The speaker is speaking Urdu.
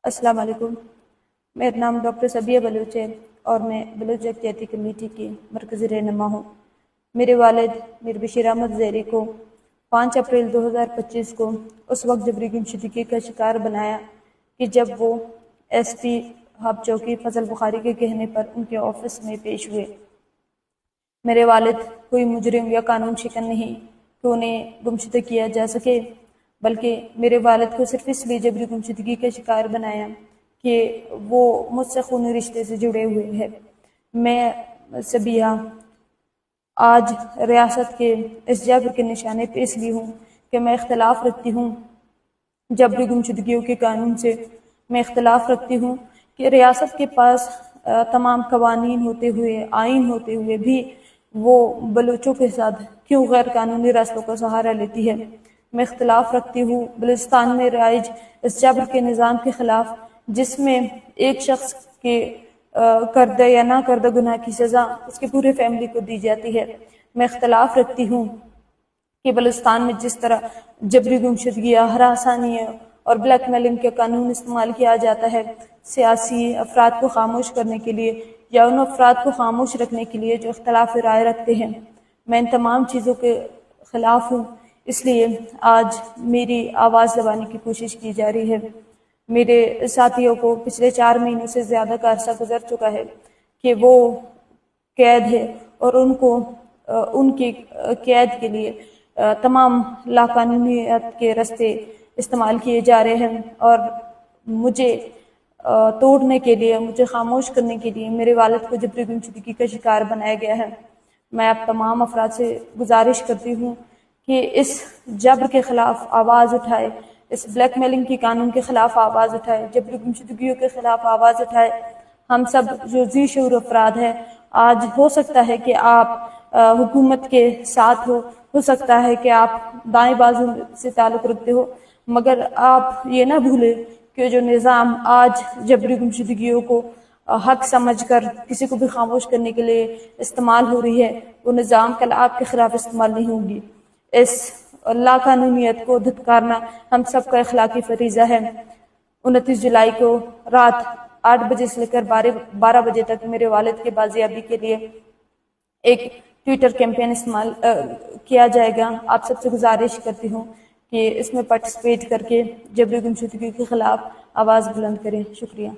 السلام علیکم۔ میرا نام ڈاکٹر صبیہ بلوچ ہے اور میں بلوچ یکجہتی کمیٹی کی مرکزی رہنما ہوں۔ میرے والد میر بشیر احمد زیری کو 5 اپریل 2025 کو اس وقت جبری گمشدگی کا شکار بنایا کہ جب وہ ایس پی ہب چوکی فضل بخاری کے کہنے پر ان کے آفس میں پیش ہوئے۔ میرے والد کوئی مجرم یا قانون شکن نہیں کہ انہیں گمشدہ کیا جا سکے، بلکہ میرے والد کو صرف اس لیے جبری گمشدگی کا شکار بنایا کہ وہ مجھ سے خونی رشتے سے جڑے ہوئے ہیں۔ میں صبیہ آج ریاست کے اس جبر کے نشانے پہ اس لیے ہوں کہ میں اختلاف رکھتی ہوں جبری گمشدگیوں کے قانون سے۔ میں اختلاف رکھتی ہوں کہ ریاست کے پاس تمام قوانین ہوتے ہوئے، آئین ہوتے ہوئے بھی وہ بلوچوں کے ساتھ کیوں غیر قانونی راستوں کا سہارا لیتی ہے۔ میں اختلاف رکھتی ہوں بلوچستان میں رائج اس جبر کے نظام کے خلاف، جس میں ایک شخص کے کردہ یا نہ کردہ گناہ کی سزا اس کی پورے فیملی کو دی جاتی ہے۔ میں اختلاف رکھتی ہوں کہ بلوچستان میں جس طرح جبری گمشدگیاں، ہراسانیاں اور بلیک میلنگ کے قانون استعمال کیا جاتا ہے سیاسی افراد کو خاموش کرنے کے لیے یا ان افراد کو خاموش رکھنے کے لیے جو اختلاف رائے رکھتے ہیں، میں ان تمام چیزوں کے خلاف ہوں۔ اس لیے آج میری آواز دبانے کی کوشش کی جا رہی ہے۔ میرے ساتھیوں کو پچھلے 4 مہینوں سے زیادہ کا عرصہ گزر چکا ہے کہ وہ قید ہے اور ان کو ان کی قید کے لیے تمام لاقانونیت کے راستے استعمال کیے جا رہے ہیں اور مجھے توڑنے کے لیے، مجھے خاموش کرنے کے لیے میرے والد کو جبری گمشدگی کا شکار بنایا گیا ہے۔ میں اب تمام افراد سے گزارش کرتی ہوں کہ اس جبر کے خلاف آواز اٹھائے، اس بلیک میلنگ کی قانون کے خلاف آواز اٹھائے، جبری گمشدگیوں کے خلاف آواز اٹھائے۔ ہم سب جو ذی شعور افراد ہیں، آج ہو سکتا ہے کہ آپ حکومت کے ساتھ ہو سکتا ہے کہ آپ دائیں بازو سے تعلق رکھتے ہو، مگر آپ یہ نہ بھولیں کہ جو نظام آج جبری گمشدگیوں کو حق سمجھ کر کسی کو بھی خاموش کرنے کے لیے استعمال ہو رہی ہے، وہ نظام کل آپ کے خلاف استعمال نہیں ہوگی۔ اس لاقانونیت کو دھتکارنا ہم سب کا اخلاقی فریضہ ہے۔ 29 جولائی کو رات 8 بجے سے لے کر 12 بجے تک میرے والد کے بازیابی کے لیے ایک ٹویٹر کیمپین استعمال کیا جائے گا۔ آپ سب سے گزارش کرتی ہوں کہ اس میں پارٹیسپیٹ کر کے جبری گمشدگی کے خلاف آواز بلند کریں۔ شکریہ۔